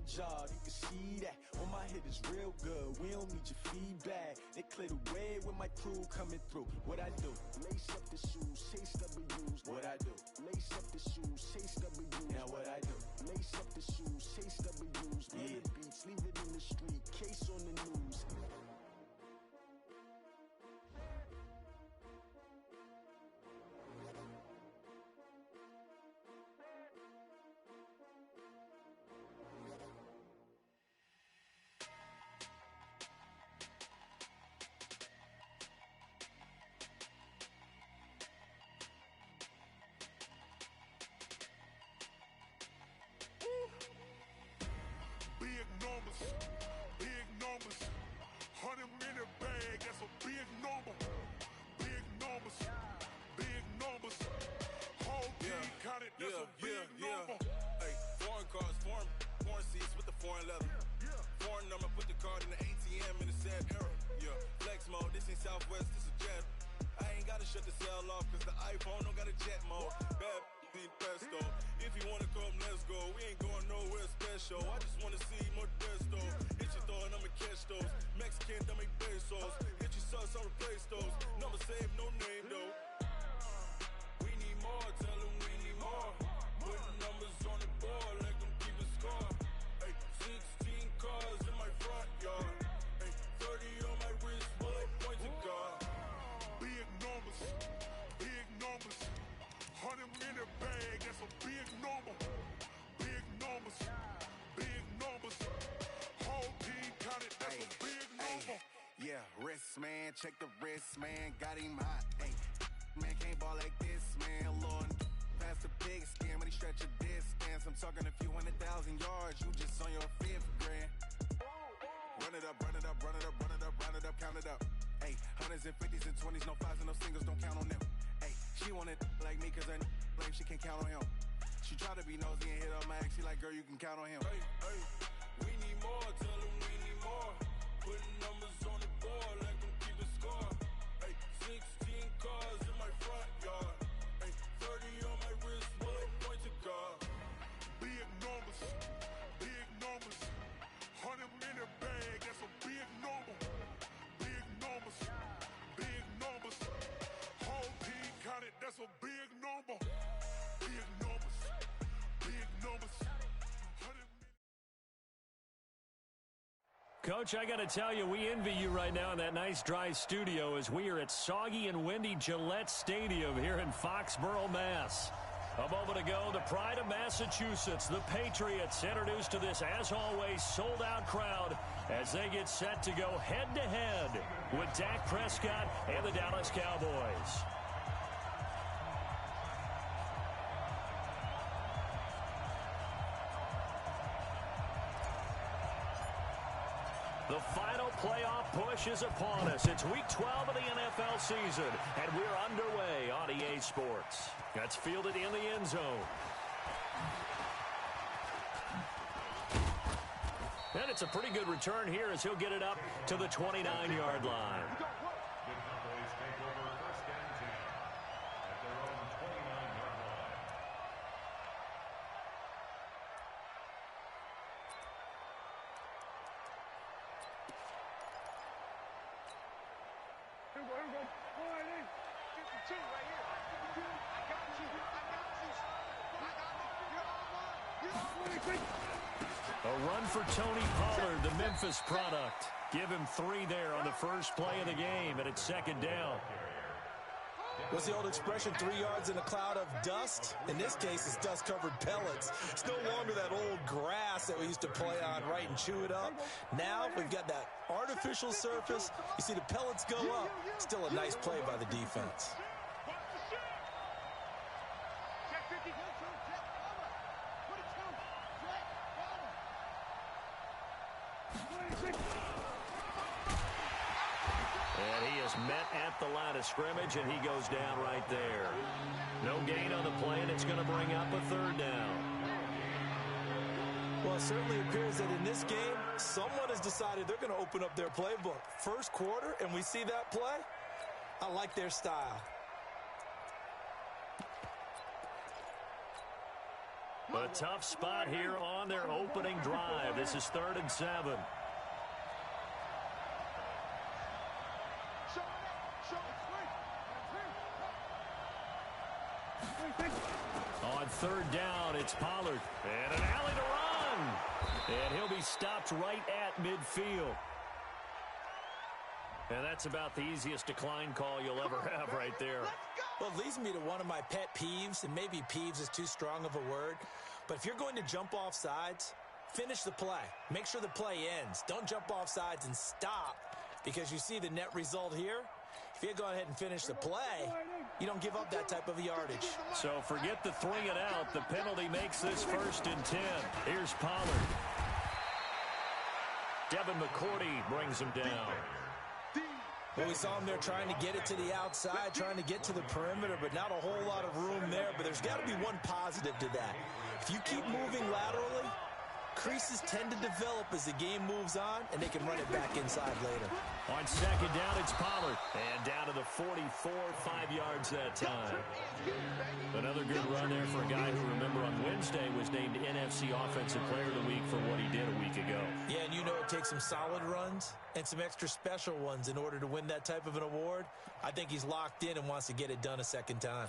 job, you can see that. On my hit is real good, we don't need your feedback. They clear the way with my crew coming through. What I do? Lace up the shoes, chase W's. What I do? Lace up the shoes, chase W's. Now what I do? Lace up the shoes, chase W's. Yeah. The beats, leave it in the street, case on the news. Big numbers, big numbers. 100-minute bag, that's a big number. Big numbers, big numbers. Whole team counted, that's a big number. Hey, foreign cars, foreign seats with the foreign leather. Foreign number, put the card in the ATM in the sad era. Yeah, flex mode, this ain't Southwest, this is Jet. I ain't gotta shut the cell off, cause the iPhone don't got a jet mode. Bad need pesto. If you wanna come, let's go. We ain't going nowhere special. I just wanna see more desto. Hit your throw and I'ma catch those. Mexican, dummy pesos. Hit your sauce, I'll replace those. Number save, no name though. We need more, tell them we need more. Putting numbers on the board, let them keep a score. Hey, 16 cars in my front yard. Hey, 30 on my wrist, bullet point to God. Big numbers, big numbers. 100-minute bag, that's a big number. Big numbers, big numbers. Whole team counted, that's a big number. Yeah, wrist man, check the wrist man, got him hot. Hey, man can't ball like this, man. Lord, past the big skin when he stretch a distance. I'm talking a few 100,000 yards, you just on your 5th grand. Run it up, run it up, run it up, run it up, run it up, count it up. Hey, hundreds and 50s and 20s, no 5s and no singles, don't count on them. Hey, she wanted like me cause her like she can count on him. She tried to be nosy and hit up my ex, she like, girl, you can count on him. Hey, we need more, tell them we need more. Putting numbers on the board, let them keep a score. Hey, 16 cars in my front yard. Hey, 30 on my wrist, bullet point to God. Big numbers, big numbers. 100-minute bag, that's a big number. Big numbers, big numbers. Whole team counted, that's a big number. Big numbers, big numbers. Coach, I got to tell you, we envy you right now in that nice dry studio as we are at soggy and windy Gillette Stadium here in Foxborough, Mass. A moment ago, the pride of Massachusetts, the Patriots, introduced to this, as always, sold-out crowd as they get set to go head-to-head with Dak Prescott and the Dallas Cowboys. The final playoff push is upon us. It's Week 12 of the NFL season, and we're underway on EA Sports. That's fielded in the end zone. And it's a pretty good return here as he'll get it up to the 29-yard line. The Cowboys take over first and 10 at their own 29-yard line. Here we go. All right, in. 52 right here. 52. I got you. You're on one. A run for Tony Pollard, the Memphis product. Give him 3 there on the first play of the game, and it's second down. What's the old expression, 3 yards in a cloud of dust? In this case, it's dust-covered pellets. It's no longer that old grass that we used to play on, right, and chew it up. Now we've got that artificial surface. You see the pellets go up. Still a nice play by the defense. And he is met at the line of scrimmage, and he goes down right there. No gain on the play, and it's going to bring up a third down. Well, it certainly appears that in this game, someone has decided they're going to open up their playbook. First quarter, and we see that play. I like their style. A tough spot here on their opening drive. This is 3rd and 7. On 3rd down, it's Pollard. And an alley to run. And he'll be stopped right at midfield. And that's about the easiest decline call you'll ever have right there. Well, it leads me to one of my pet peeves, and maybe peeves is too strong of a word, but if you're going to jump off sides, finish the play. Make sure the play ends. Don't jump off sides and stop, because you see the net result here. If you go ahead and finish the play, you don't give up that type of yardage. So forget the 3 and out. The penalty makes this 1st and 10. Here's Pollard. Devin McCourty brings him down. Well, we saw him there trying to get it to the outside, trying to get to the perimeter, but not a whole lot of room there. But there's got to be one positive to that. If you keep moving laterally, creases tend to develop as the game moves on, and they can run it back inside later. On 2nd down, it's Pollard. And down to the 44, 5 yards that time. Another good run there for a guy who, remember, on Wednesday was named NFC Offensive Player of the Week for what he did a week ago. Yeah, and you know it takes some solid runs and some extra special ones in order to win that type of an award. I think he's locked in and wants to get it done a second time.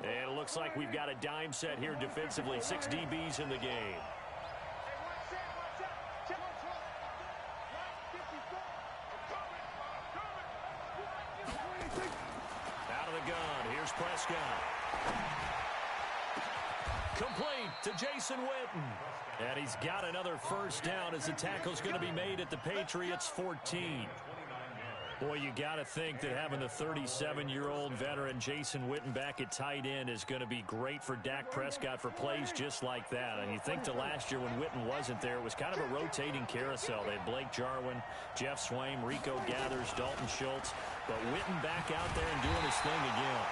And it looks like we've got a dime set here defensively. 6 DBs in the game. Out of the gun. Here's Prescott. Complete to Jason Witten. And he's got another 1st down as the tackle's going to be made at the Patriots' 14. Boy, you got to think that having the 37-year-old veteran Jason Witten back at tight end is going to be great for Dak Prescott for plays just like that. And you think to last year when Witten wasn't there, it was kind of a rotating carousel. They had Blake Jarwin, Jeff Swaim, Rico Gathers, Dalton Schultz. But Witten back out there and doing his thing again.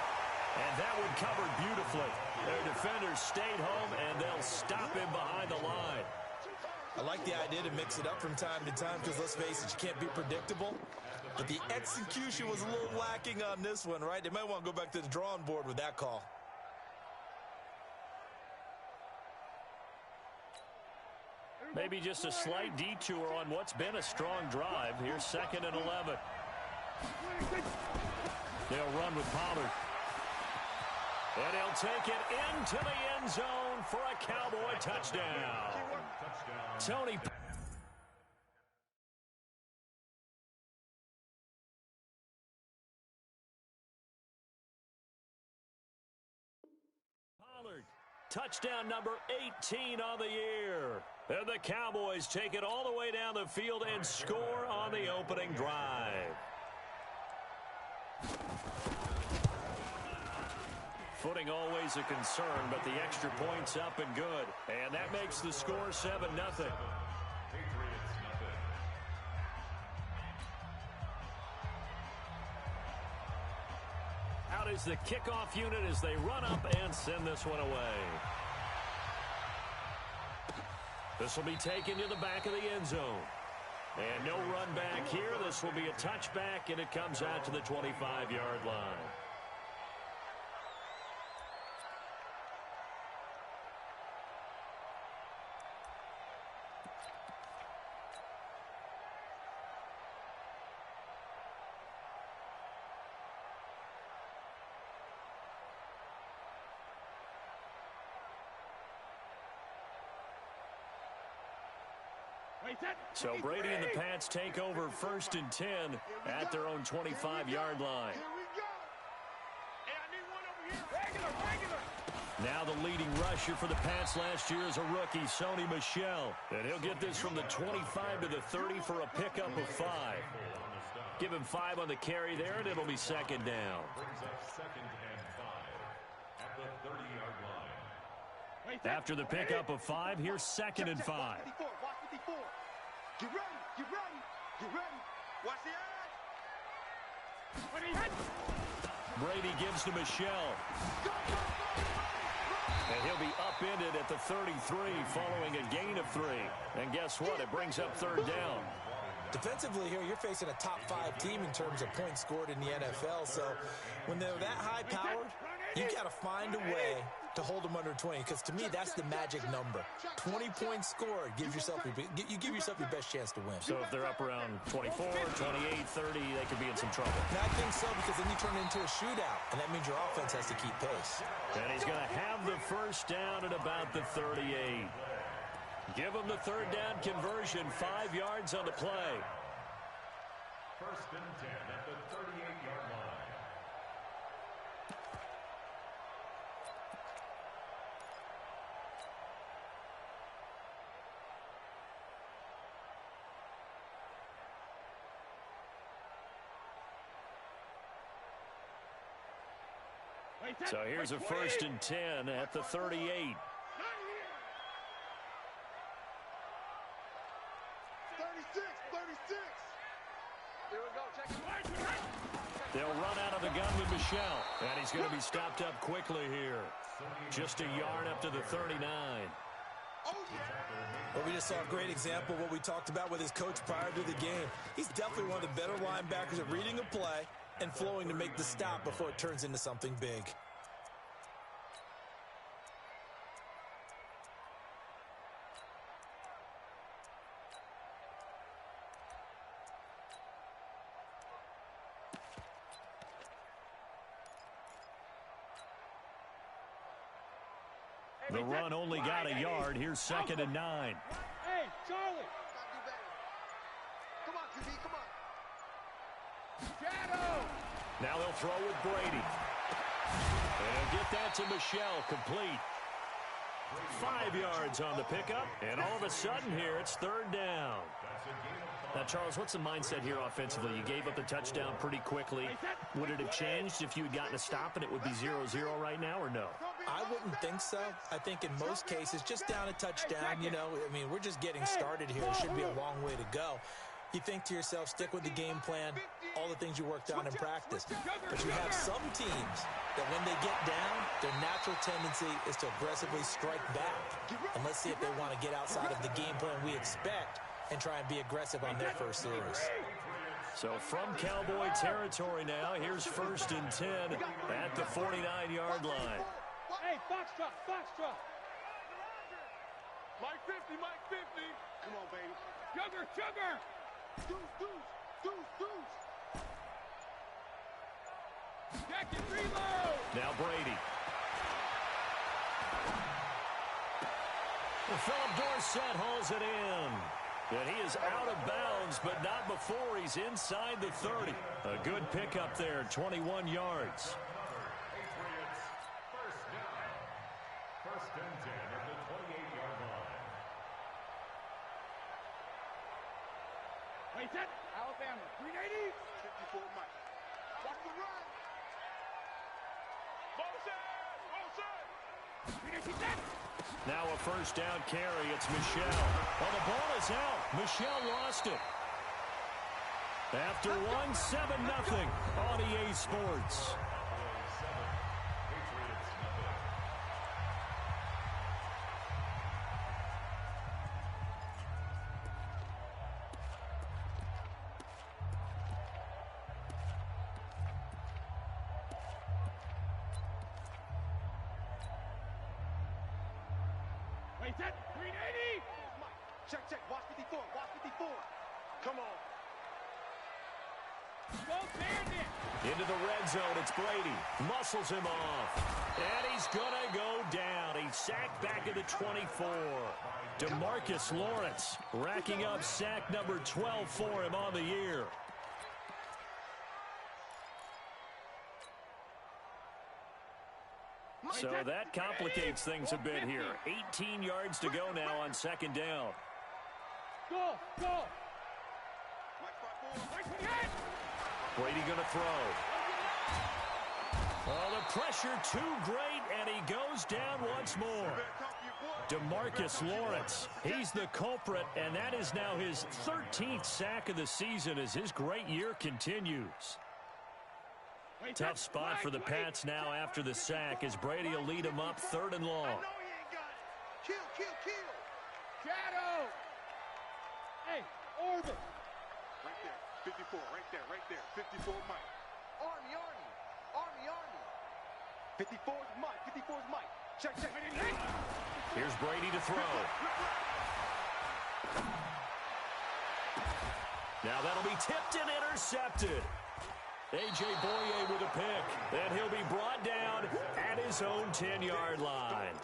And that one covered beautifully. Their defenders stayed home, and they'll stop him behind the line. I like the idea to mix it up from time to time because, let's face it, you can't be predictable. But the execution was a little lacking on this one, right? They might want to go back to the drawing board with that call. Maybe just a slight detour on what's been a strong drive. Here's 2nd and 11. They'll run with Pollard. And he'll take it into the end zone for a Cowboy touchdown. Tony Pollard, touchdown number 18 on the year. And the Cowboys take it all the way down the field and score on the opening drive. Footing always a concern, but the extra point's up and good. And that makes the score 7-0. Out is the kickoff unit as they run up and send this one away. This will be taken to the back of the end zone. And no run back here. This will be a touchback, and it comes out to the 25-yard line. So Brady and the Pats take over 1st and 10 at their own 25-yard line. Now the leading rusher for the Pats last year is a rookie, Sony Michel. And he'll get this from the 25 to the 30 for a pickup of 5. Give him 5 on the carry there, and it'll be 2nd down. After the pickup of 5, here's 2nd and 5. Get ready, get ready, get ready. Watch the edge. Brady gives to Michel. And he'll be upended at the 33 following a gain of 3. And guess what? It brings up 3rd down. Defensively here, you're facing a top 5 team in terms of points scored in the NFL. So when they're that high-powered, you've got to find a way to hold them under 20, because to me, that's the magic number. 20 points scored gives yourself you give yourself your best chance to win. So if they're up around 24, 28, 30, they could be in some trouble. And I think so, because then you turn it into a shootout, and that means your offense has to keep pace. And he's going to have the first down at about the 38. Give him the third down conversion, 5 yards on the play. First and 10 at the 38-yard line. So here's a first and 10 at the 38. Here we go. Check it. They'll run out of the gun with Michelle. And he's going to be stopped up quickly here. Just a yard up to the 39. Well, we just saw a great example of what we talked about with his coach prior to the game. He's definitely one of the better linebackers at reading a play and flowing to make the stop before it turns into something big. The run only got a yard. Here's second and 9. Hey, Charlie. Come on, QB, come on. Shadow. Now they'll throw with Brady. And get that to Michelle, complete. 5 yards on the pickup, and all of a sudden here, it's third down. Now, Charles, what's the mindset here offensively? You gave up the touchdown pretty quickly. Would it have changed if you had gotten a stop and it would be 0-0 right now, or no? I wouldn't think so. I think in most cases, just down a touchdown, you know, I mean, we're just getting started here. It should be a long way to go. You think to yourself, stick with the game plan, all the things you worked on in practice. But you have some teams that when they get down, their natural tendency is to aggressively strike back. And let's see if they want to get outside of the game plan we expect and try and be aggressive on their first series. So from Cowboy territory now, here's first and 10 at the 49-yard line. Hey, Foxtrot, Foxtrot. Mike 50, Mike 50. Come on, baby. Sugar, sugar. Deuce. Jacket, reload. Now Brady. Well, Philip Dorsett hauls it in. And he is out of bounds, but not before he's inside the 30. A good pickup there, 21 yards. First and 10 at the 28-yard line. Wait, that. Alabama, 380. 54 Mike. Watch the run. Motion. Now a first down carry. It's Michelle. Well, the ball is out. Michelle lost it. After 1-7-0 on EA Sports. Wait, that. 380. Check. Watch 54. Watch 54. Come on. Go Bandit. Into the red zone, it's Brady. Muscles him off. And he's going to go down. He's sacked back at the 24. DeMarcus Lawrence racking up sack number 12 for him on the year. So that complicates things a bit here. 18 yards to go now on second down. Go. Brady going to throw. Oh, the pressure too great, and he goes down once more. DeMarcus Lawrence, he's the culprit, and that is now his 13th sack of the season as his great year continues. Tough spot for the Pats now after the sack as Brady will lead him up third and long. Kill. Shadow. Hey, Orber. Right there. 54, right there. 54 Mike. Army. 54's Mike. Here's Brady to throw. Now that'll be tipped and intercepted. A.J. Boye with a pick. And he'll be brought down at his own 10-yard line.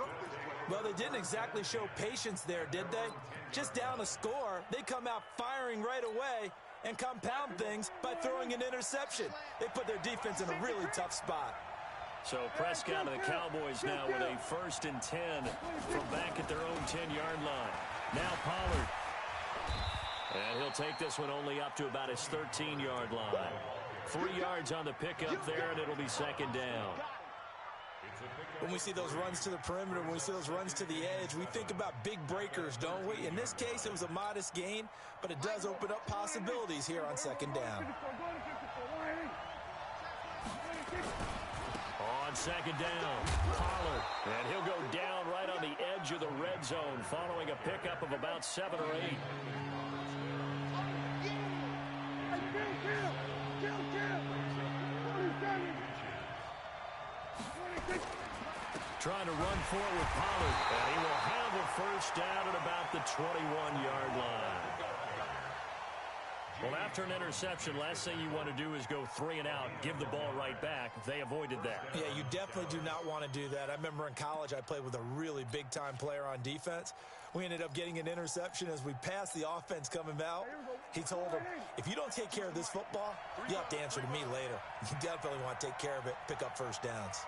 Well, they didn't exactly show patience there, did they? Just down a score, they come out firing right away and compound things by throwing an interception. They put their defense in a really tough spot. So Prescott and the Cowboys now with a 1st and 10 from back at their own 10-yard line. Now Pollard. And he'll take this one only up to about his 13-yard line. 3 yards on the pickup there, and it'll be 2nd down. When we see those runs to the perimeter, when we see those runs to the edge, we think about big breakers, don't we? In this case, it was a modest gain, but it does open up possibilities here on 2nd down. On 2nd down, Pollard. And he'll go down right on the edge of the red zone following a pickup of about 7 or 8. Trying to run forward with Pollard. And he will have a 1st down at about the 21-yard line. Well, after an interception, last thing you want to do is go 3 and out, give the ball right back. They avoided that. Yeah, you definitely do not want to do that. I remember in college I played with a really big-time player on defense. We ended up getting an interception as we passed the offense coming out. He told him, if you don't take care of this football, you have to answer to me later. You definitely want to take care of it, pick up 1st downs.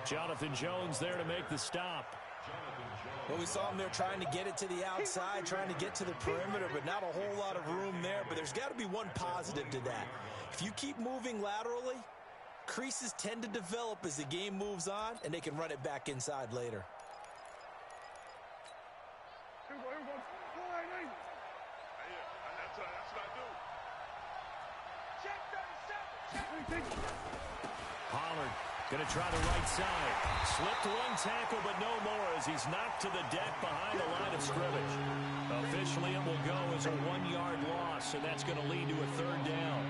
Jonathan Jones there to make the stop. Well, we saw him there trying to get it to the outside, trying to get to the perimeter, but not a whole lot of room there. But there's got to be one positive to that. If you keep moving laterally, creases tend to develop as the game moves on, and they can run it back inside later. Pollard going to try the right side. Slipped one tackle, but no more as he's knocked to the deck behind the line of scrimmage. Officially, it will go as a 1-yard loss, and that's going to lead to a 3rd down.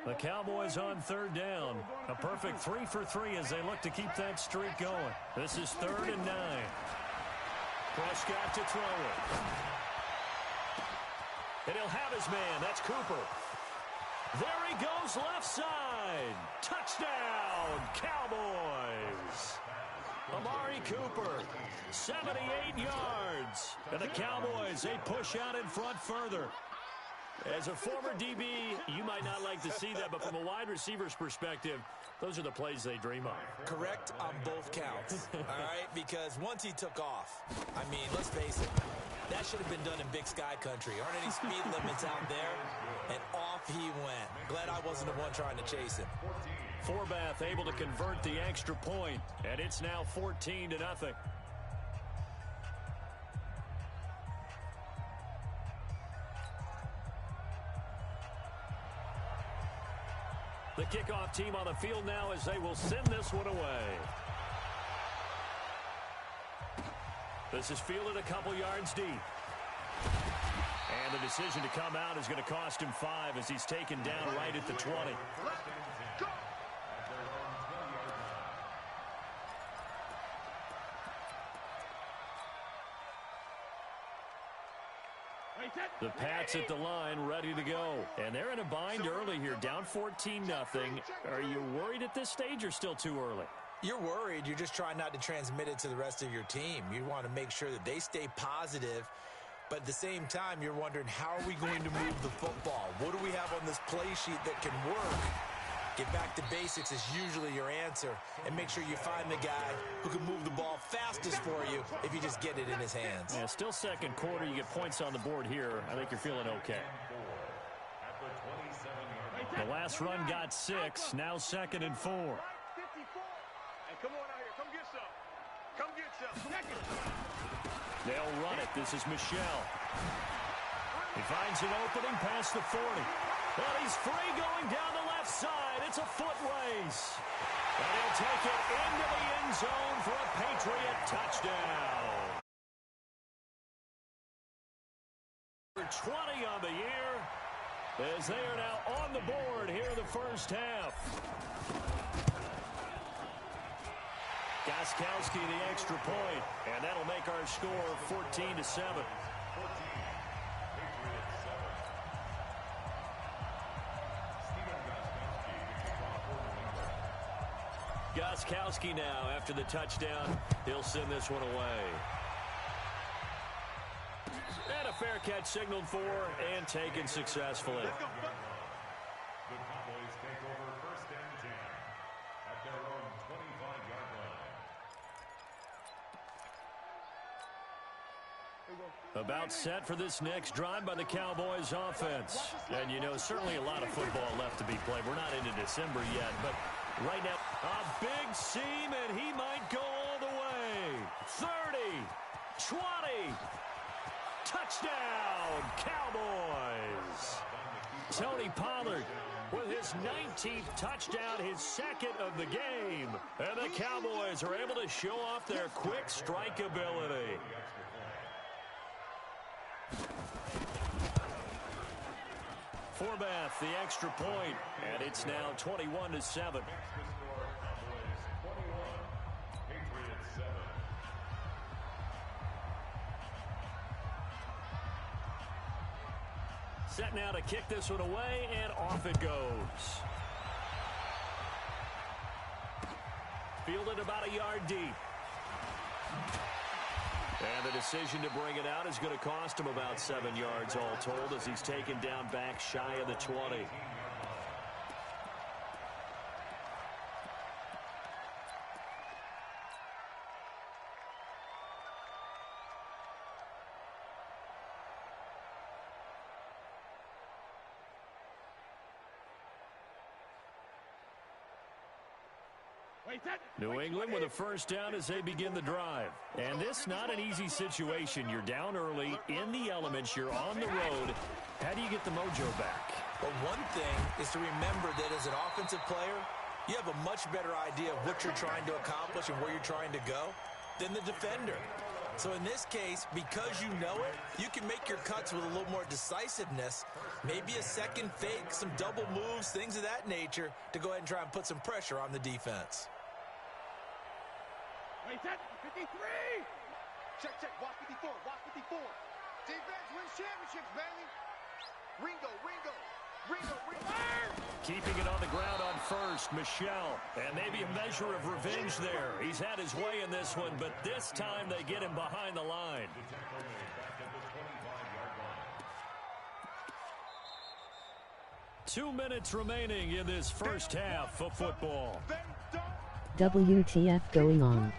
The Cowboys on 3rd down. A perfect 3 for 3 as they look to keep that streak going. This is 3rd and 9. Prescott to throw it. And he'll have his man. That's Cooper. There he goes left side. Touchdown, Cowboys. Amari Cooper, 78 yards. And the Cowboys, they push out in front further. As a former DB, you might not like to see that, but from a wide receiver's perspective, those are the plays they dream of. Correct on both counts, all right? Because once he took off, I mean, let's face it, that should have been done in Big Sky Country. Aren't any speed limits out there? And off he went. Glad I wasn't the one trying to chase him. Forbath able to convert the extra point, and it's now 14-0. The kickoff team on the field now as they will send this one away. This is fielded a couple yards deep. And the decision to come out is going to cost him 5 as he's taken down right at the 20. The Pats at the line, ready to go. And they're in a bind early here, down 14-0. Are you worried at this stage or still too early? You're worried. You're just trying not to transmit it to the rest of your team. You want to make sure that they stay positive. But at the same time, you're wondering, how are we going to move the football? What do we have on this play sheet that can work? Get back to basics is usually your answer. And make sure you find the guy who can move the ball fastest for you if you just get it in his hands. Yeah, still second quarter. You get points on the board here. I think you're feeling okay. The last run got 6. Now 2nd and 4. Hey, come on out here. Come get some. Come get some. They'll run it. This is Michelle. He finds an opening past the 40. Well, he's free going down the left left side. It's a foot race. And he'll take it into the end zone for a Patriot touchdown. 20 on the year as they are now on the board here in the first half. Gostkowski the extra point, and that'll make our score 14-7. Gostkowski now after the touchdown. He'll send this one away. And a fair catch signaled for and taken successfully. The Cowboys take over first and 10 at their own 25-yard line. About set for this next drive by the Cowboys offense. And, you know, certainly a lot of football left to be played. We're not into December yet, but right now, a big seam, and he might go all the way. 30, 20, touchdown, Cowboys. Tony Pollard with his 19th touchdown, his second of the game. And the Cowboys are able to show off their quick strike ability. Forbath, the extra point, and it's now 21-7. Set now to kick this one away, and off it goes. Fielded about a yard deep. And the decision to bring it out is going to cost him about 7 yards all told as he's taken down back shy of the 20. New England with a first down as they begin the drive. And this not an easy situation. You're down early, in the elements, you're on the road. How do you get the mojo back? Well, one thing is to remember that as an offensive player, you have a much better idea of what you're trying to accomplish and where you're trying to go than the defender. So in this case, because you know it, you can make your cuts with a little more decisiveness, maybe a second fake, some double moves, things of that nature, to go ahead and try and put some pressure on the defense. Wait, that 53! Check, watch 54, watch 54. Defense wins championships, baby. Ringo. Keeping it on the ground on first, Michelle. And maybe a measure of revenge there. He's had his way in this one, but this time they get him behind the line. 2 minutes remaining in this first half of football. WTF going on?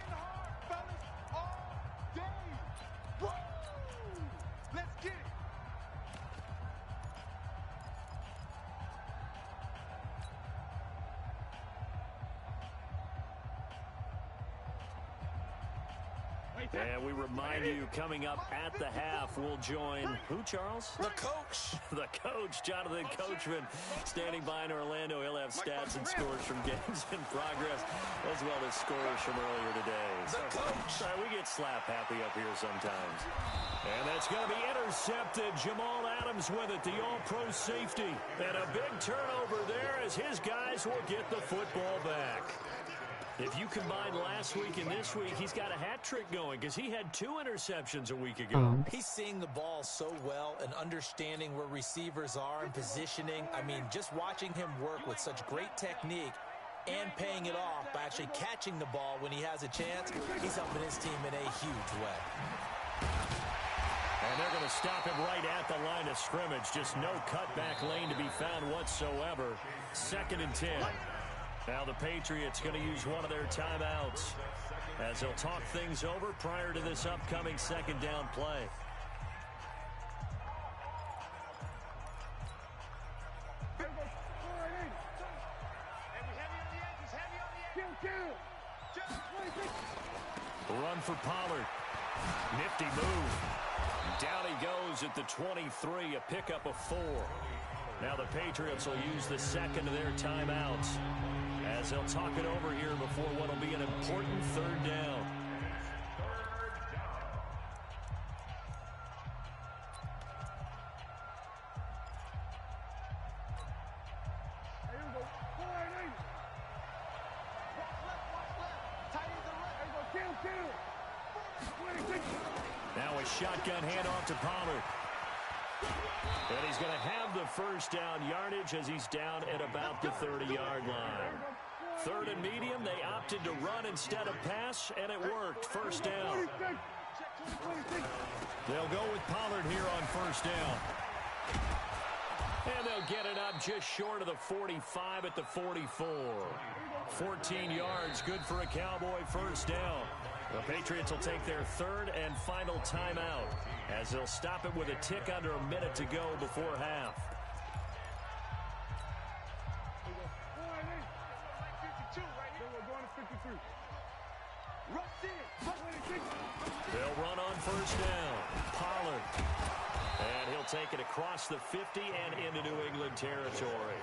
And we remind you, coming up at the half, we'll join, who, Charles? The coach. The coach, Jonathan Coachman, standing by in Orlando. He'll have stats and scores from games in progress, as well as scores from earlier today. The coach. We get slap happy up here sometimes. And that's going to be intercepted. Jamal Adams with it, the all-pro safety. And a big turnover there as his guys will get the football back. If you combine last week and this week, he's got a hat trick going because he had 2 interceptions a week ago. He's seeing the ball so well and understanding where receivers are and positioning. I mean, just watching him work with such great technique and paying it off by actually catching the ball when he has a chance, he's helping his team in a huge way. And they're going to stop him right at the line of scrimmage. Just no cutback lane to be found whatsoever. 2nd and 10. Now the Patriots going to use one of their timeouts as they'll talk things over prior to this upcoming 2nd down play. Run for Pollard. Nifty move. Down he goes at the 23, a pickup of 4. Now the Patriots will use the second of their timeouts as they'll talk it over here before what will be an important third down. Now a shotgun handoff to Pollard. And he's going to have the first down yardage as he's down at about the 30-yard line. Third and medium, they opted to run instead of pass, and it worked. First down. They'll go with Pollard here on first down. And they'll get it up just short of the 45 at the 44. 14 yards, good for a Cowboy first down. The Patriots will take their third and final timeout as they'll stop it with a tick under a minute to go before half. They'll run on first down. Pollard. And he'll take it across the 50 and into New England territory.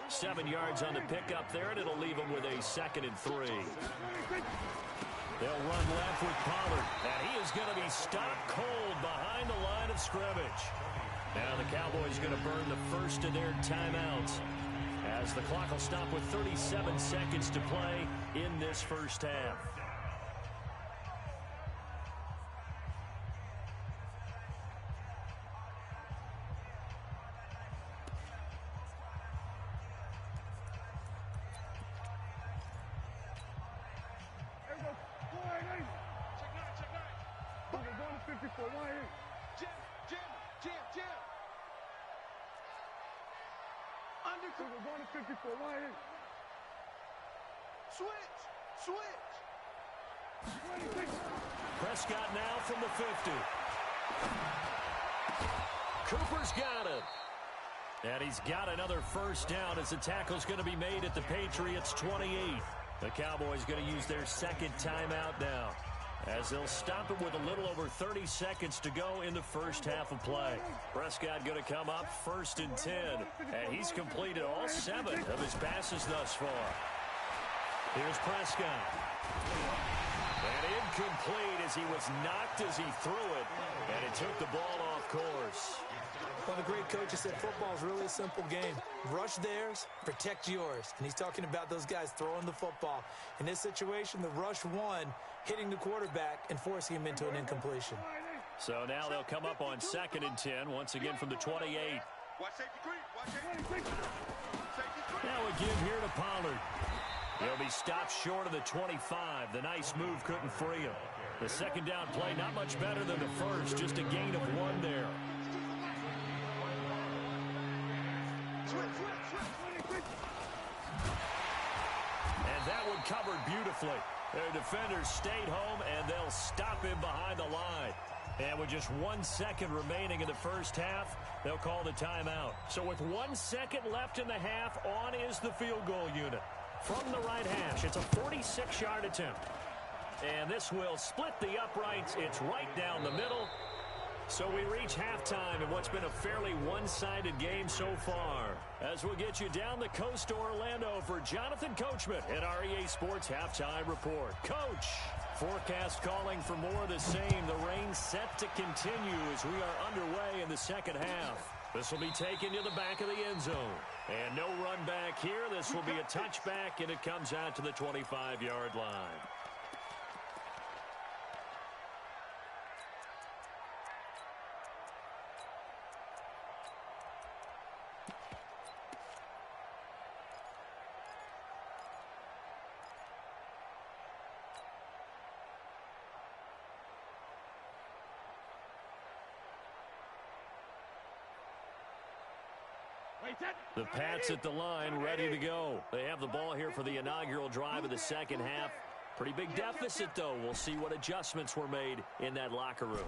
7 yards on the pickup there, and it'll leave them with a 2nd and 3. They'll run left with Pollard, and he is going to be stopped cold behind the line of scrimmage. Now the Cowboys going to burn the first of their timeouts as the clock will stop with 37 seconds to play in this first half. Prescott now from the 50. Cooper's got it. And he's got another first down as the tackle's going to be made at the Patriots' 28. The Cowboys going to use their second timeout now as they'll stop it with a little over 30 seconds to go in the first half of play. Prescott going to come up 1st and 10, and he's completed all 7 of his passes thus far. Here's Prescott. And incomplete as he was knocked as he threw it, and it took the ball off course. One of the great coaches said football is really a simple game. Rush theirs, protect yours. And he's talking about those guys throwing the football. In this situation, the rush won, hitting the quarterback and forcing him into an incompletion. So now they'll come up on 2nd and 10, once again from the 28. Now a give here to Pollard. He'll be stopped short of the 25. The nice move couldn't free him. The second down play not much better than the first, just a gain of 1 there. And that one covered beautifully. Their defenders stayed home, and they'll stop him behind the line. And with just 1 second remaining in the first half, they'll call the timeout. So with 1 second left in the half, on is the field goal unit. From the right hash, it's a 46-yard attempt. And this will split the uprights. It's right down the middle. So we reach halftime in what's been a fairly one-sided game so far. As we'll get you down the coast to Orlando for Jonathan Coachman at our EA Sports Halftime Report. Coach, forecast calling for more of the same. The rain set to continue as we are underway in the second half. This will be taken to the back of the end zone. And no run back here. This will be a touchback, and it comes out to the 25-yard line. The Pats at the line, ready to go. They have the ball here for the inaugural drive of the second half. Pretty big deficit, though. We'll see what adjustments were made in that locker room.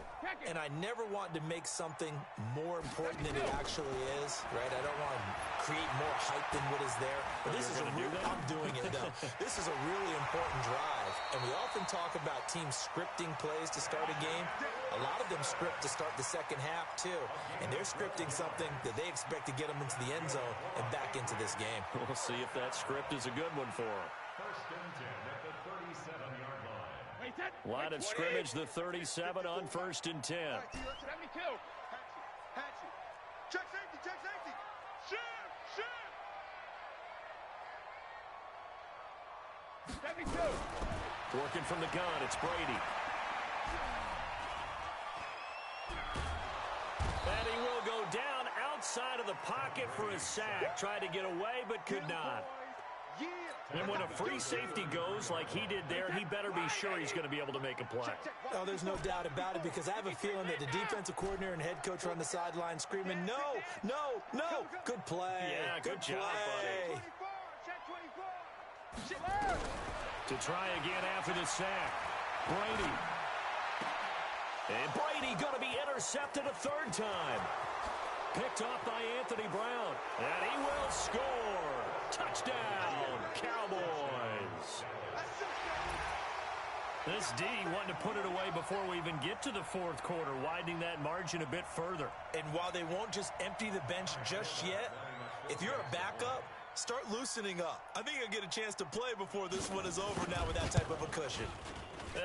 And I never want to make something more important than it actually is, right? I don't want to create more hype than what is there. But this is I'm doing it, though. This is a really important drive. And we often talk about teams scripting plays to start a game. A lot of them script to start the second half, too. And they're scripting something that they expect to get them into the end zone and back into this game. We'll see if that script is a good one for them. First and 10 at the 37-yard line. Line of scrimmage, the 37 on first and 10. Check safety, check safety. Shit. 72. Working from the gun, it's Brady. And he will go down outside of the pocket for a sack. Tried to get away, but could not. And when a free safety goes like he did there, he better be sure he's going to be able to make a play. Oh, there's no doubt about it, because I have a feeling that the defensive coordinator and head coach are on the sideline screaming, no. Good play. Yeah, good job, buddy. To try again after the sack. Brady. And Brady going to be intercepted a third time. Picked off by Anthony Brown. And he will score. Touchdown, Cowboys. This D wanting to put it away before we even get to the fourth quarter, widening that margin a bit further. And while they won't just empty the bench just yet, if you're a backup, start loosening up. I think you'll get a chance to play before this one is over now with that type of a cushion.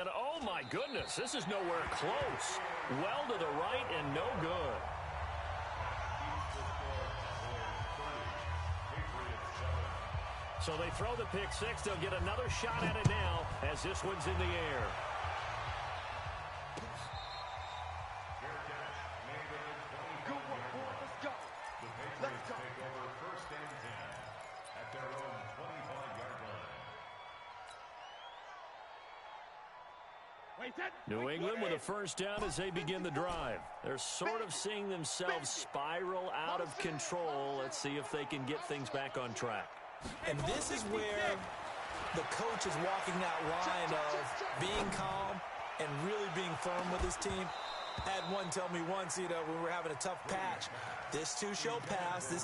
And oh my goodness, this is nowhere close. Well to the right and no good. So they throw the pick six. They'll get another shot at it now as this one's in the air. Good one, boy. Let's go. Let's go. Take over first and 10 at their own 25-yard line. New England with a first down as they begin the drive. They're sort of seeing themselves spiral out of control. Let's see if they can get things back on track. And this is where the coach is walking that line of being calm and really being firm with his team. I had one tell me once, when we were having a tough patch, this too shall pass, and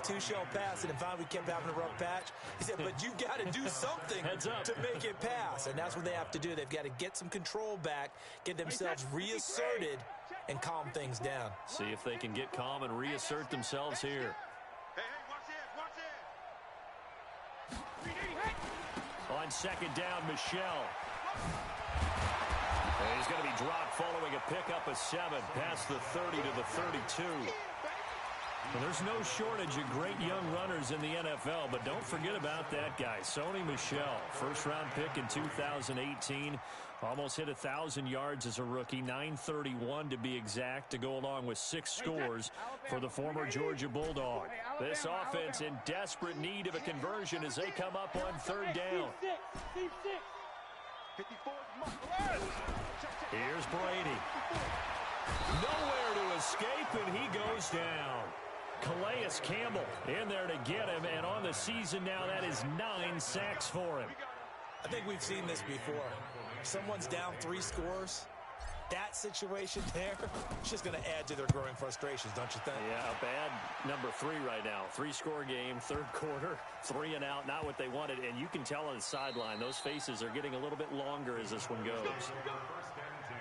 then finally we kept having a rough patch. He said, but you got to do something to make it pass, and that's what they have to do. They've got to get some control back, get themselves reasserted, and calm things down. See if they can get calm and reassert themselves here. Hey, watch this. On second down, Michelle. And he's going to be dropped following a pickup of 7 past the 30 to the 32. Well, there's no shortage of great young runners in the NFL, but don't forget about that guy, Sony Michel. First-round pick in 2018. Almost hit 1,000 yards as a rookie, 931 to be exact, to go along with 6 scores for the former Georgia Bulldog. This offense in desperate need of a conversion as they come up on third down. Here's Brady. Nowhere to escape, and he goes down. Calais Campbell in there to get him, and on the season now, that is 9 sacks for him. I think we've seen this before. Someone's down 3 scores. That situation there, it's just going to add to their growing frustrations, don't you think? Yeah, a bad number 3 right now. 3-score game, third quarter, 3 and out, not what they wanted. And you can tell on the sideline, those faces are getting a little bit longer as this one goes. First and 10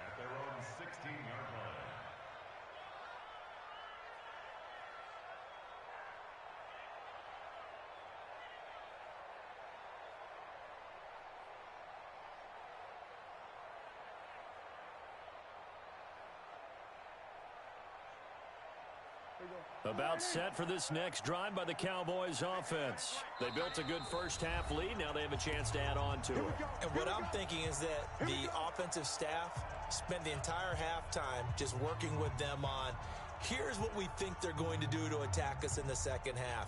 at their own 16-yard line. About set for this next drive by the Cowboys offense. They built a good first-half lead. Now they have a chance to add on to it. And what I'm thinking is that the offensive staff spent the entire halftime just working with them on, here's what we think they're going to do to attack us in the second half.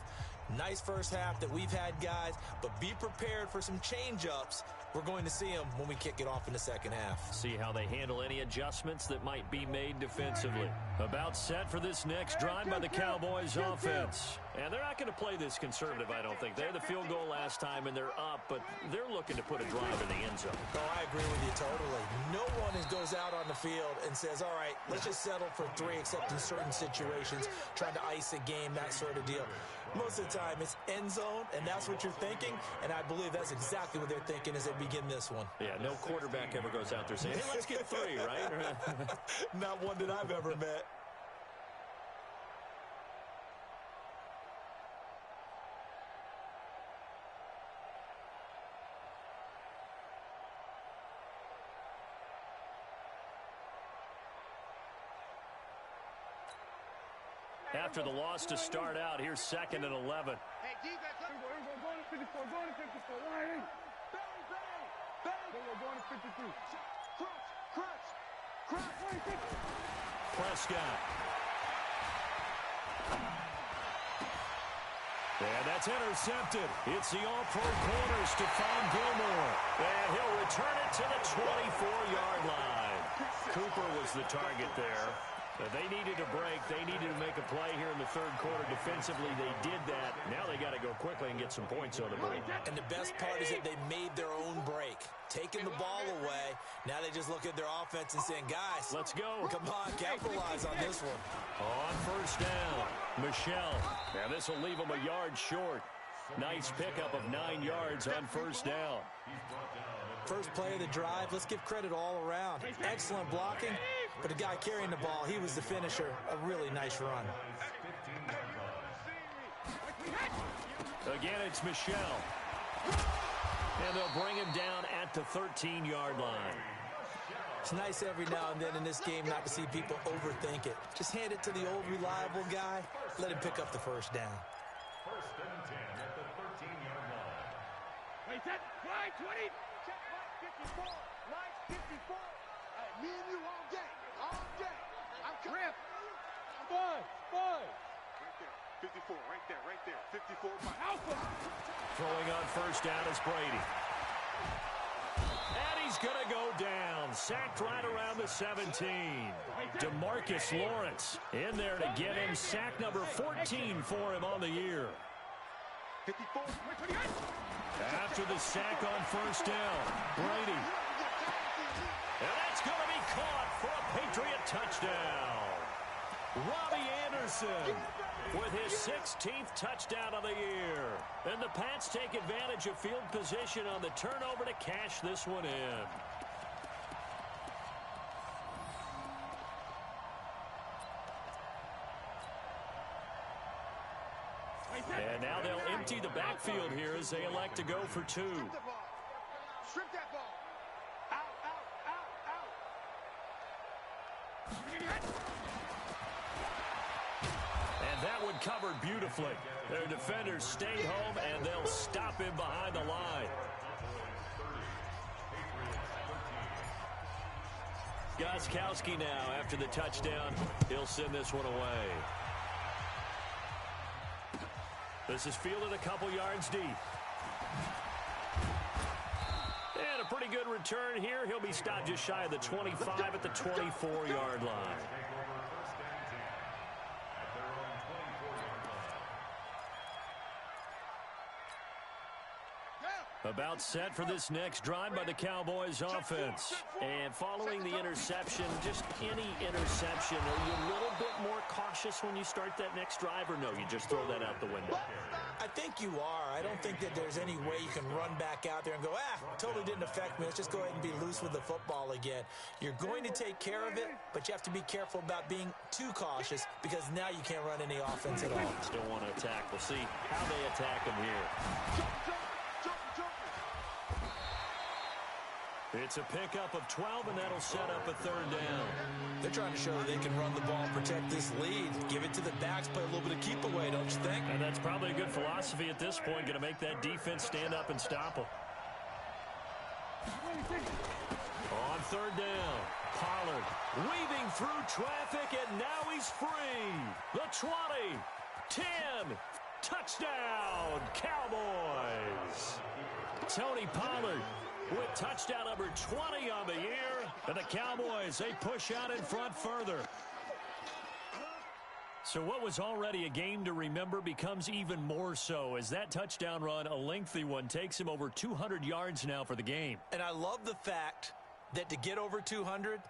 Nice first half that we've had, guys, but be prepared for some change-ups. We're going to see them when we kick it off in the second half. See how they handle any adjustments that might be made defensively. About set for this next drive by the Cowboys offense. And they're not going to play this conservative, I don't think. They had the field goal last time, and they're up, but they're looking to put a drive in the end zone. Oh, I agree with you totally. No one goes out on the field and says, all right, let's just settle for 3, except in certain situations, trying to ice a game, that sort of deal. Most of the time, it's end zone, and that's what you're thinking, and I believe that's exactly what they're thinking as they begin this one. Yeah, no quarterback ever goes out there saying, hey, let's get 3, right? Not one that I've ever met. After the loss to start out, here's 2nd and 11. Hey, defense, we're going to 54, going to 54. Bang, bang, bang. We're going to 52. Crunch. Prescott. And that's intercepted. It's the all-pro corner, Stephon Gilmore. And he'll return it to the 24-yard line. Cooper was the target there. They needed a break. They needed to make a play here in the third quarter. Defensively, they did that. Now they got to go quickly and get some points on the board. And the best part is that they made their own break. Taking the ball away. Now they just look at their offense and saying, guys, let's go. Come on, capitalize on this one. On first down, Michelle. Now this will leave them a yard short. Nice pickup of 9 yards on first down. First play of the drive, let's give credit all around. Excellent blocking, but the guy carrying the ball, he was the finisher. A really nice run. Again, it's Michelle. And they'll bring him down at the 13-yard line. It's nice every now and then in this game not to see people overthink it. Just hand it to the old reliable guy. Let him pick up the first down. 1st and 10 at the 13-yard line. Wait, set, fly, 20. Check, Mike 54. Me and you all day. I'm coming. Five. Right there. 54 by Alpha. Throwing on first down is Brady. And he's going to go down. Sacked right around the 17. DeMarcus Lawrence in there to get him. Sack number 14 for him on the year. 54. After the sack on first down, Brady. And that's going to be caught for a Patriot touchdown. Robbie Anderson with his 16th touchdown of the year. And the Pats take advantage of field position on the turnover to cash this one in. And now they'll empty the backfield here as they elect to go for 2. Strip that ball. Out. And that one covered beautifully. Their defenders stayed home, and they'll stop him behind the line. Gostkowski now, after the touchdown, he'll send this one away. This is fielded a couple yards deep. And a pretty good return here. He'll be stopped just shy of the 25 at the 24-yard line. About set for this next drive by the Cowboys offense. And following the interception, just any interception, are you a little bit more cautious when you start that next drive, or no, you just throw that out the window? I think you are. I don't think that there's any way you can run back out there and go, totally didn't affect me. Let's just go ahead and be loose with the football again. You're going to take care of it, but you have to be careful about being too cautious because now you can't run any offense at all. Still want to attack. We'll see how they attack him here. It's a pickup of 12, and that'll set up a third down. They're trying to show they can run the ball, protect this lead. Give it to the backs, play a little bit of keep away, don't you think? And that's probably a good philosophy at this point, going to make that defense stand up and stop them. On third down, Pollard weaving through traffic, and now he's free. The 20, 10, touchdown, Cowboys. Tony Pollard with touchdown number 20 on the year. And the Cowboys, they push out in front further. So what was already a game to remember becomes even more so as that touchdown run, a lengthy one, takes him over 200 yards now for the game. And I love the fact that to get over 200,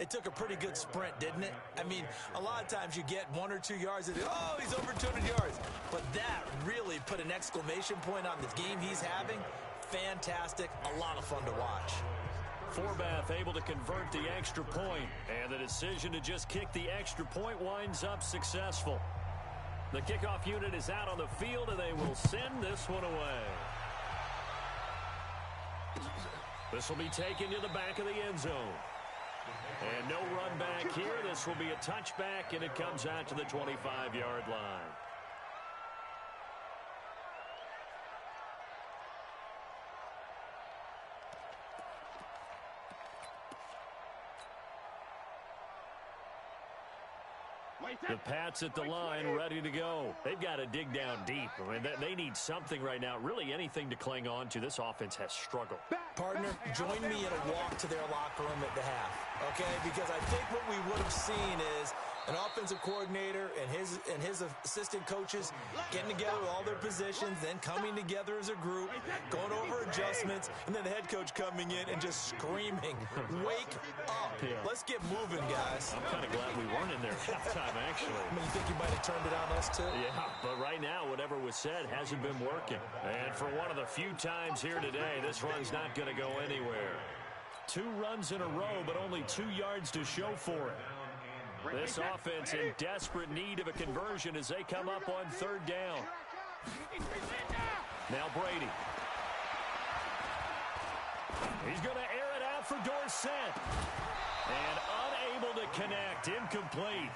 it took a pretty good sprint, didn't it? I mean, a lot of times you get 1 or 2 yards and, oh, he's over 200 yards. But that really put an exclamation point on the game he's having. Fantastic. A lot of fun to watch. Forbath able to convert the extra point, and the decision to just kick the extra point winds up successful. The kickoff unit is out on the field, and they will send this one away. This will be taken to the back of the end zone. And no run back here. This will be a touchback, and it comes out to the 25-yard line. The Pats at the line, ready to go. They've got to dig down deep. I mean, they need something right now, really anything to cling on to. This offense has struggled. Partner, join me in a walk to their locker room at the half, okay? Because I think what we would have seen is an offensive coordinator and his assistant coaches getting together with all their positions, then coming together as a group, going over adjustments, and then the head coach coming in and just screaming, wake up. Yeah. Let's get moving, guys. I'm kind of glad we weren't in there at halftime, actually. I mean, you think you might have turned it on us, too? Yeah, but right now, whatever was said hasn't been working. And for one of the few times here today, this run's not going to go anywhere. 2 runs in a row, but only 2 yards to show for it. This offense in desperate need of a conversion as they come up on 3rd down. Now Brady. He's going to air it out for Dorsett. And unable to connect. Incomplete.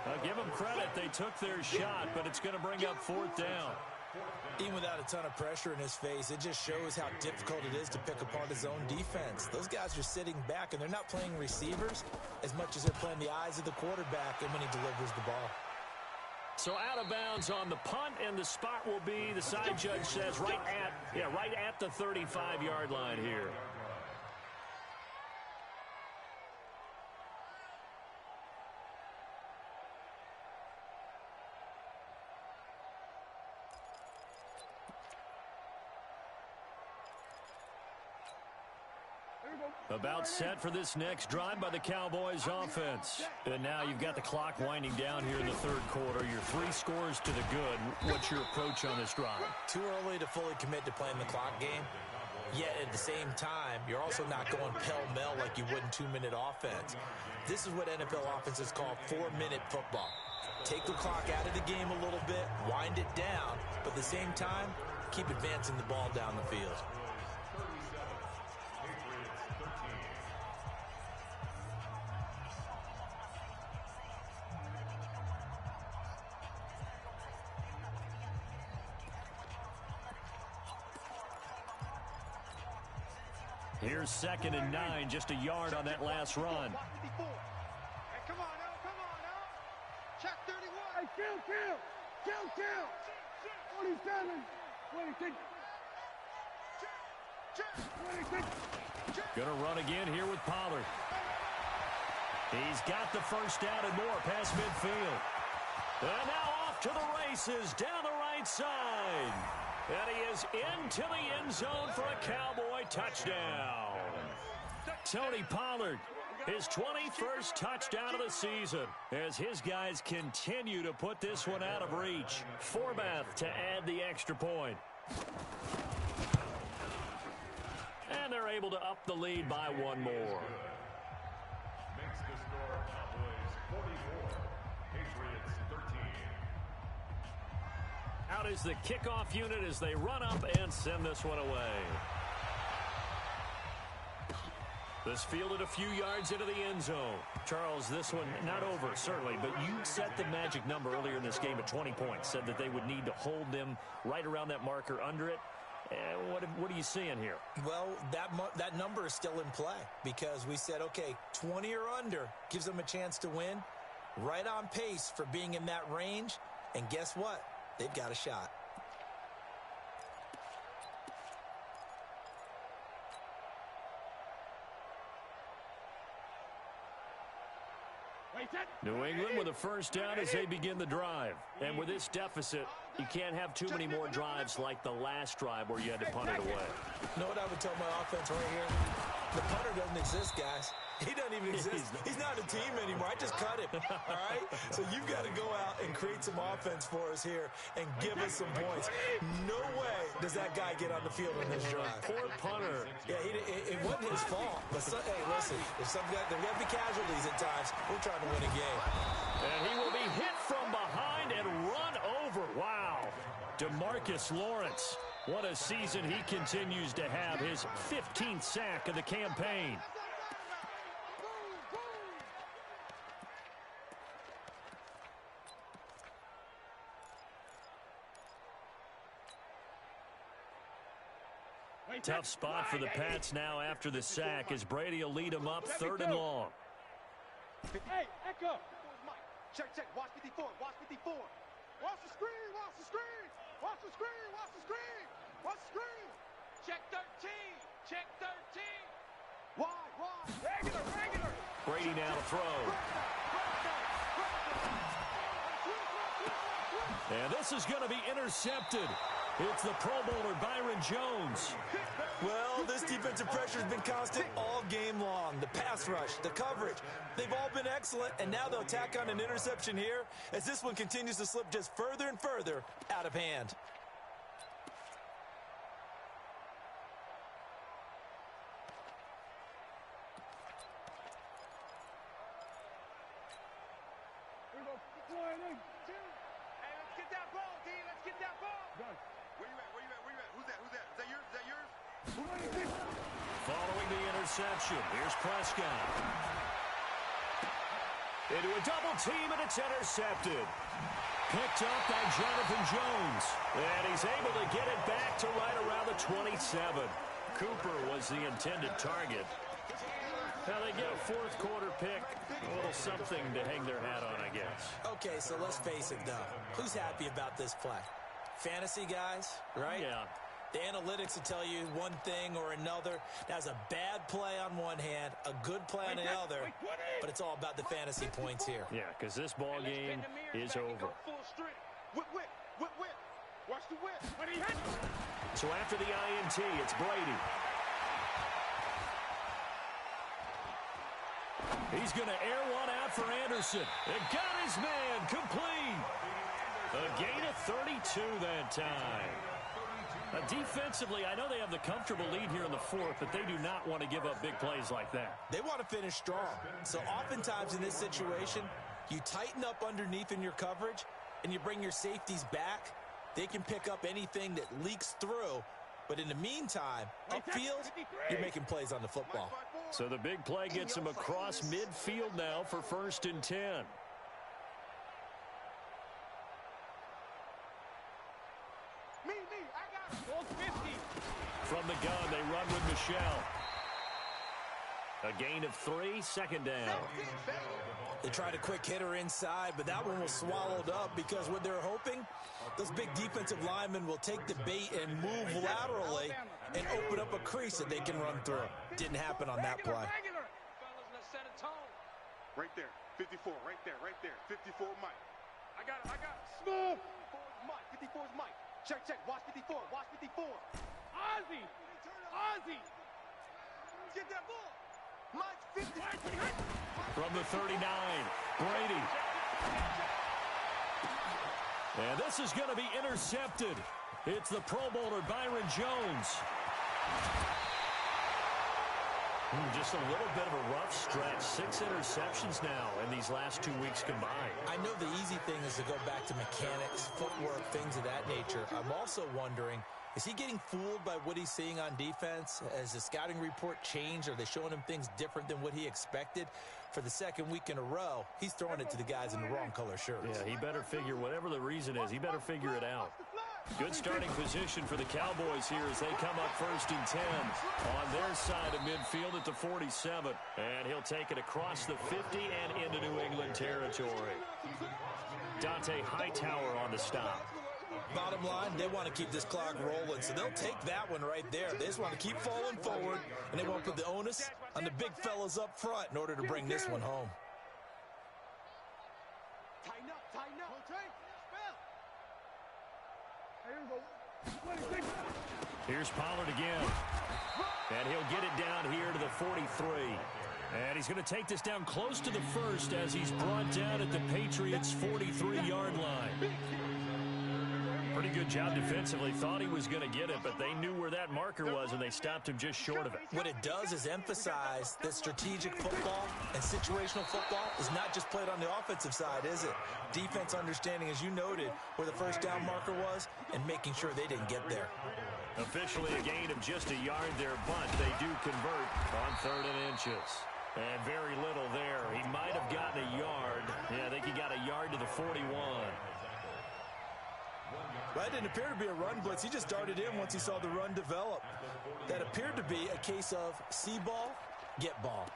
I'll give them credit. They took their shot, but it's going to bring up 4th down. Even without a ton of pressure in his face, it just shows how difficult it is to pick apart his own defense. Those guys are sitting back, and they're not playing receivers as much as they're playing the eyes of the quarterback and when he delivers the ball. So out of bounds on the punt, and the spot will be, the side judge says, right at the 35-yard line here. About set for this next drive by the Cowboys offense. And now you've got the clock winding down here in the 3rd quarter. You're 3 scores to the good. What's your approach on this drive? Too early to fully commit to playing the clock game. Yet at the same time, you're also not going pell-mell like you would in 2-minute offense. This is what NFL offenses call 4-minute football. Take the clock out of the game a little bit, wind it down, but at the same time, keep advancing the ball down the field. Here's 2nd and 9, just a yard on that last run. Hey, come on now. Check 31. Hey, kill. 27. 26. Gonna run again here with Pollard. He's got the 1st down and more past midfield. And now off to the races down the right side. And he is into the end zone for a Cowboy touchdown. Tony Pollard, his 21st touchdown of the season, as his guys continue to put this one out of reach. Forbath to add the extra point. And they're able to up the lead by 1 more. Makes the score Cowboys 44, Patriots 13. Out is the kickoff unit as they run up and send this one away. This fielded a few yards into the end zone. Charles, this one not over, certainly, but you set the magic number earlier in this game at 20 points, said that they would need to hold them right around that marker under it. What are you seeing here? Well, that number is still in play because we said, okay, 20 or under gives them a chance to win. Right on pace for being in that range. And guess what? They've got a shot. New England with a first down as they begin the drive. And with this deficit, you can't have too many more drives like the last drive where you had to punt it away. You know what I would tell my offense right here? The punter doesn't exist, guys. He doesn't even exist. He's not a team anymore. I just cut him, all right? So you've got to go out and create some offense for us here and give us some points. No way does that guy get on the field on this drive. Poor punter. Yeah, it wasn't his fault. But, hey, listen, if there got to be casualties at times, we're trying to win a game. And he will be hit from behind and run over. Wow. DeMarcus Lawrence. What a season he continues to have. His 15th sack of the campaign. Tough spot for the Pats now after the sack as Brady will lead them up 3rd and long. Hey, Echo. Check, watch 54, watch 54. Watch the screen, watch the screen. Watch the screen, watch the screen. Watch the screen. Check 13, check 13. Wide. Regular. Brady now to throw. And this is going to be intercepted. It's the Pro Bowler Byron Jones. Well, this defensive pressure has been constant all game long. The pass rush, the coverage, they've all been excellent, and now they'll tack on an interception here as this one continues to slip just further and further out of hand. Following the interception, here's Prescott. Into a double team, and it's intercepted. Picked up by Jonathan Jones. And he's able to get it back to right around the 27. Cooper was the intended target. Now they get a 4th quarter pick. A little something to hang their hat on, I guess. Okay, so let's face it, though. Who's happy about this play? Fantasy guys, right? Yeah. The analytics will tell you one thing or another. That's a bad play on one hand, a good play on the other, but it's all about the fantasy points here. Yeah, because this ball game is over. Whip. Watch the whip. So after the INT, it's Brady. He's going to air one out for Anderson. It got his man complete. A gain of 32 that time. Defensively, I know they have the comfortable lead here in the 4th, but they do not want to give up big plays like that. They want to finish strong. So oftentimes in this situation, you tighten up underneath in your coverage, and you bring your safeties back. They can pick up anything that leaks through. But in the meantime, upfield, you're making plays on the football. So the big play gets him across midfield now for 1st and 10. From the gun, they run with Michelle. A gain of 3, 2nd down. They tried a quick hitter inside, but that one was swallowed up because what they're hoping, those big defensive linemen will take the bait and move laterally and open up a crease that they can run through. Didn't happen on that play. Right there, 54, right there. 54 Mike. I got it. Smooth. 54's Mike. Check, watch 54, watch 54. Ozzy. Get that ball. Mike, 50. From the 39, Brady. And this is going to be intercepted. It's the Pro Bowler Byron Jones. Just a little bit of a rough stretch. 6 interceptions now in these last 2 weeks combined. I know the easy thing is to go back to mechanics, footwork, things of that nature. I'm also wondering, is he getting fooled by what he's seeing on defense? Has the scouting report changed? Are they showing him things different than what he expected? For the 2nd week in a row, he's throwing it to the guys in the wrong color shirts. Yeah, he better figure, whatever the reason is, he better figure it out. Good starting position for the Cowboys here as they come up 1st and 10 on their side of midfield at the 47. And he'll take it across the 50 and into New England territory. Dante Hightower on the stop. Bottom line, they want to keep this clock rolling, so they'll take that one right there. They just want to keep falling forward, and they want to put the onus on the big fellas up front in order to bring this one home. Tighten up, tighten up. Here's Pollard again. And he'll get it down here to the 43. And he's going to take this down close to the first as he's brought down at the Patriots' 43-yard line. Pretty good job defensively. Thought he was going to get it, but they knew where that marker was, and they stopped him just short of it. What it does is emphasize that strategic football and situational football is not just played on the offensive side, is it? Defense understanding, as you noted, where the first down marker was and making sure they didn't get there. Officially a gain of just a yard there, but they do convert on 3rd and inches. And very little there. He might have gotten a yard. Yeah, I think he got a yard to the 41. That didn't appear to be a run blitz. He just darted in once he saw the run develop. That appeared to be a case of see ball, get ball.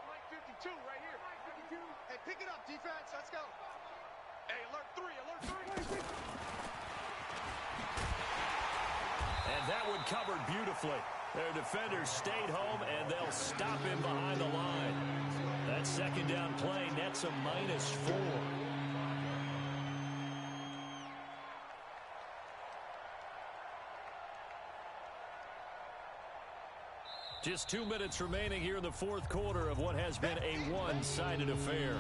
Mike 52 right here. Hey, pick it up, defense. Let's go. Hey, alert 3, alert 3. And that one covered beautifully. Their defenders stayed home, and they'll stop him behind the line. That second down play nets a -4. Just 2 minutes remaining here in the 4th quarter of what has been a one-sided affair.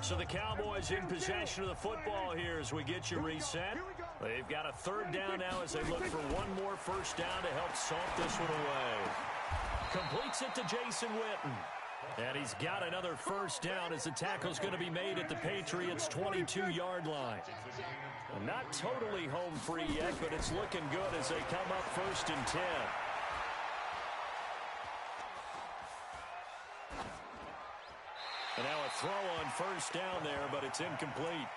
So the Cowboys in possession of the football here as we get you reset. They've got a 3rd down now as they look for one more first down to help salt this one away. Completes it to Jason Witten. And he's got another first down as the tackle's going to be made at the Patriots' 22-yard line. Not totally home free yet, but it's looking good as they come up 1st and 10. And now a throw on first down there, but it's incomplete.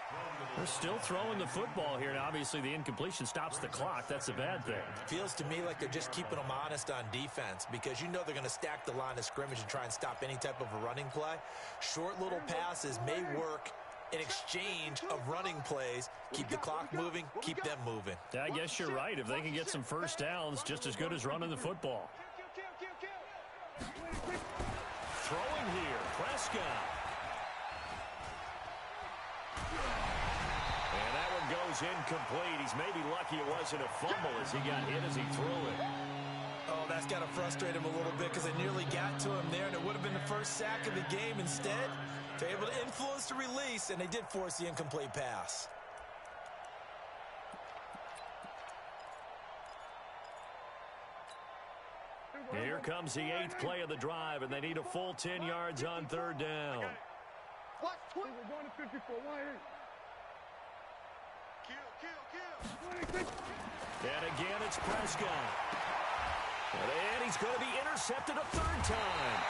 They're still throwing the football here. Now, obviously, the incompletion stops the clock. That's a bad thing. Feels to me like they're just keeping them honest on defense because you know they're going to stack the line of scrimmage and try and stop any type of a running play. Short little passes may work in exchange of running plays. Keep the clock moving, keep them moving. I guess you're right. If they can get some first downs, just as good as running the football. Throwing here, Prescott. And that one goes incomplete. He's maybe lucky it wasn't a fumble as he got hit as he threw it. Oh, that's got to frustrate him a little bit because they nearly got to him there, and it would have been the first sack of the game. Instead, they're able to influence the release, and they did force the incomplete pass. Here comes the 8th play of the drive, and they need a full 10 yards on 3rd down. Watch, we're going to 54. Kill. And again, it's Prescott. And he's going to be intercepted a 3rd time.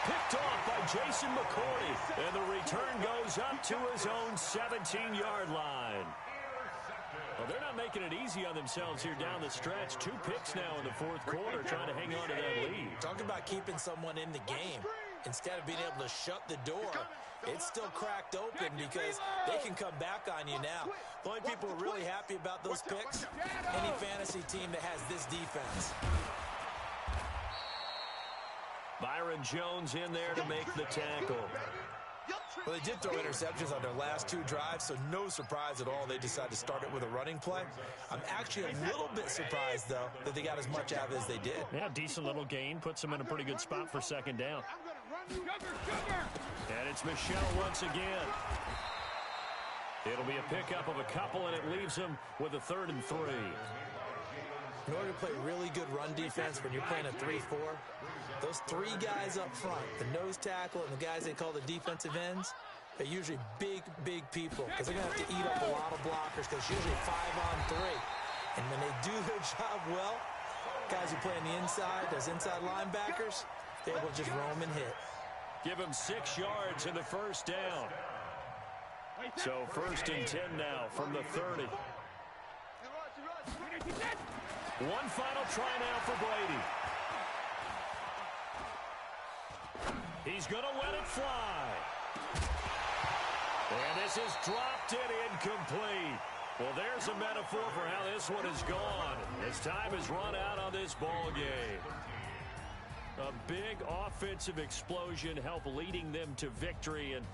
Picked off by Jason McCourty, and the return goes up to his own 17-yard line. Well, they're not making it easy on themselves here down the stretch. 2 picks now in the 4th quarter, trying to hang on to that lead. Talk about keeping someone in the game. Instead of being able to shut the door, it's still cracked open because they can come back on you now. The only people who are really happy about those picks, any fantasy team that has this defense. Byron Jones in there to make the tackle. Well, they did throw interceptions on their last 2 drives, so no surprise at all they decided to start it with a running play. I'm actually a little bit surprised, though, that they got as much out of it as they did. Yeah, decent little gain. Puts them in a pretty good spot for 2nd down. And it's Michelle once again. It'll be a pickup of a couple, and it leaves them with a 3rd and 3. In order to play really good run defense when you're playing a 3-4, those 3 guys up front, the nose tackle and the guys they call the defensive ends, they're usually big people because they're going to have to eat up a lot of blockers because it's usually 5-on-3. And when they do their job well, guys who play on the inside, those inside linebackers, they're able to just roam and hit. Give him 6 yards in the 1st down. So 1st and 10 now from the 30. One final try now for Brady. He's going to let it fly. And this is dropped it incomplete. Well, there's a metaphor for how this one is gone. As time has run out on this ball game. A big offensive explosion helped leading them to victory. And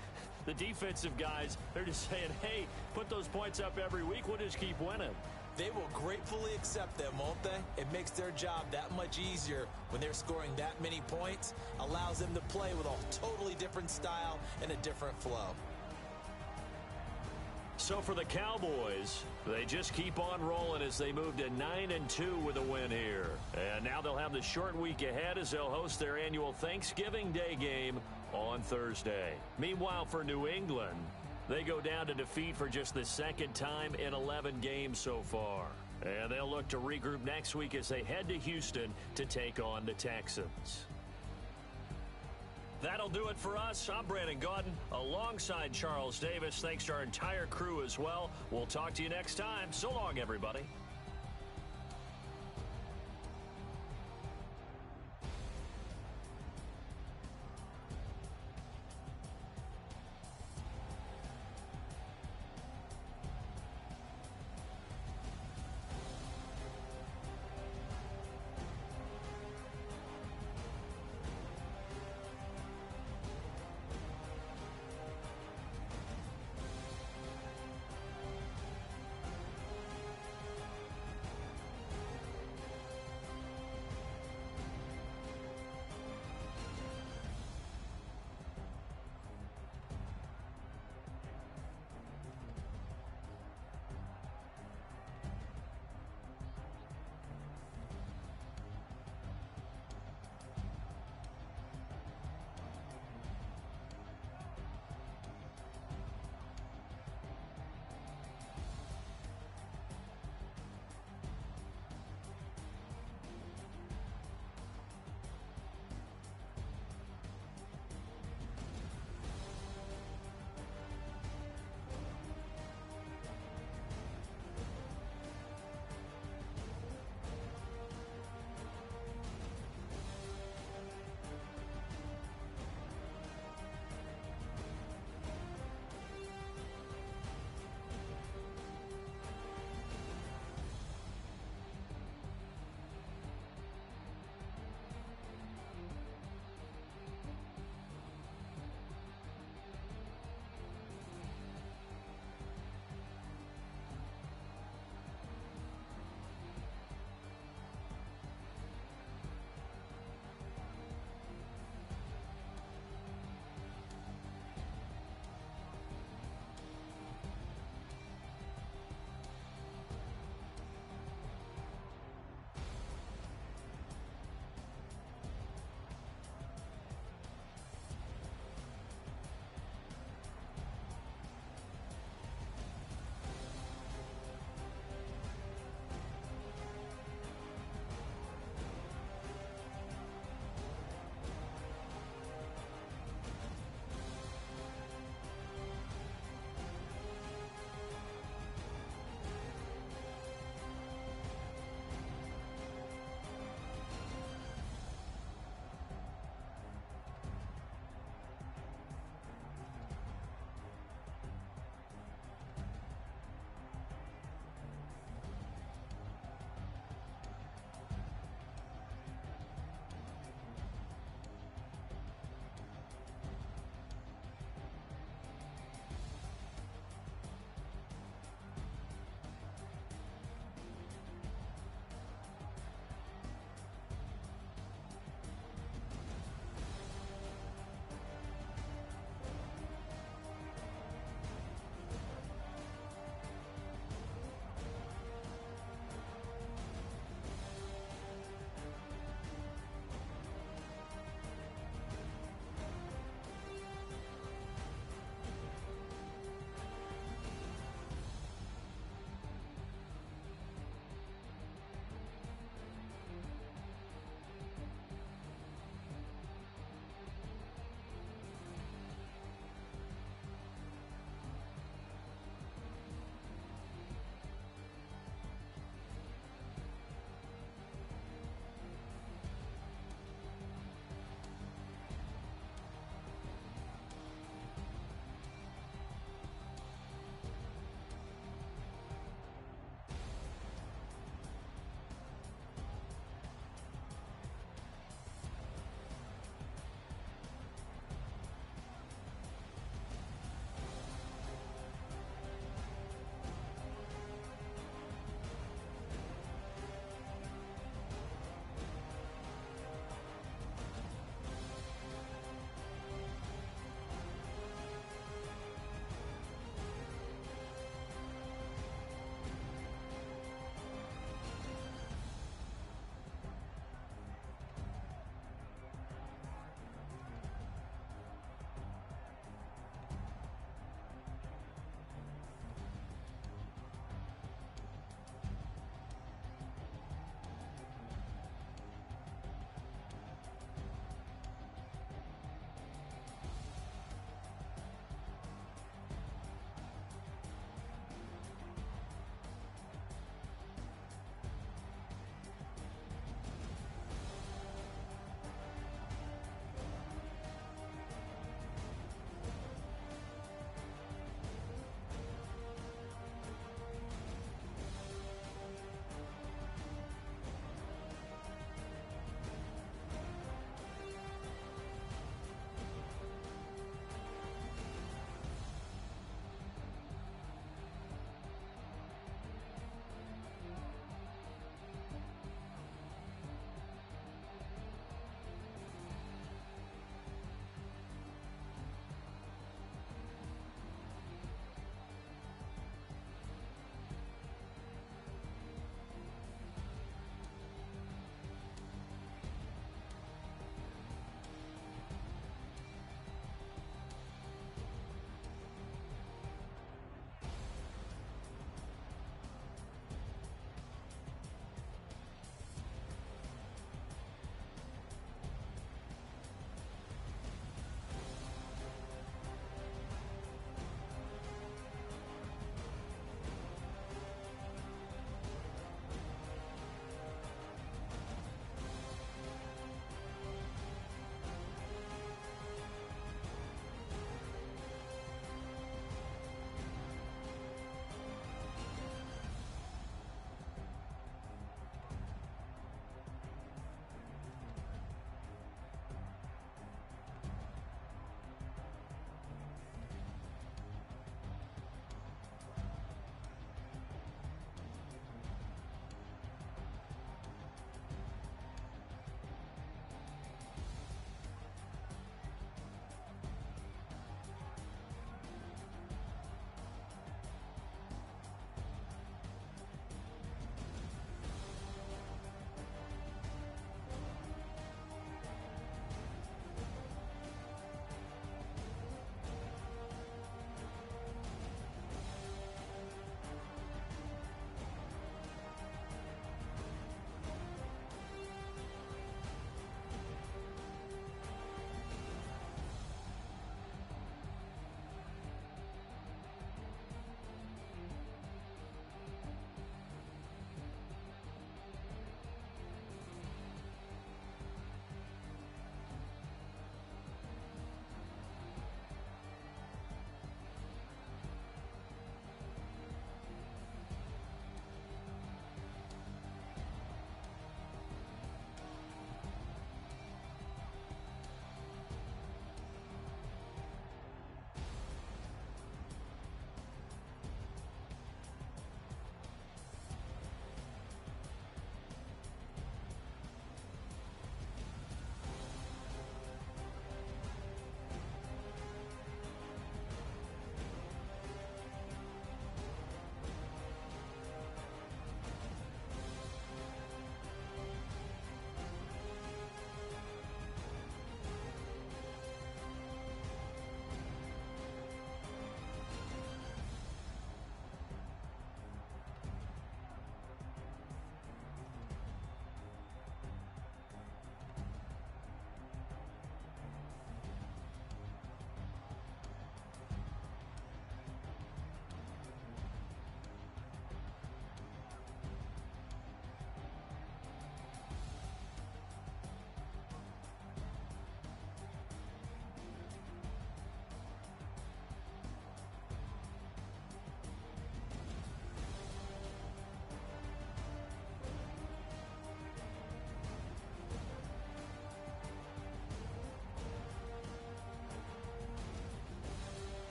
the defensive guys, they're just saying, hey, put those points up every week. We'll just keep winning. They will gratefully accept them, won't they? It makes their job that much easier when they're scoring that many points. Allows them to play with a totally different style and a different flow. So for the Cowboys, they just keep on rolling as they move to 9-2 with a win here. And now they'll have the short week ahead as they'll host their annual Thanksgiving Day game on Thursday. Meanwhile, for New England, they go down to defeat for just the second time in 11 games so far. And they'll look to regroup next week as they head to Houston to take on the Texans. That'll do it for us. I'm Brandon Gaudin alongside Charles Davis. Thanks to our entire crew as well. We'll talk to you next time. So long, everybody.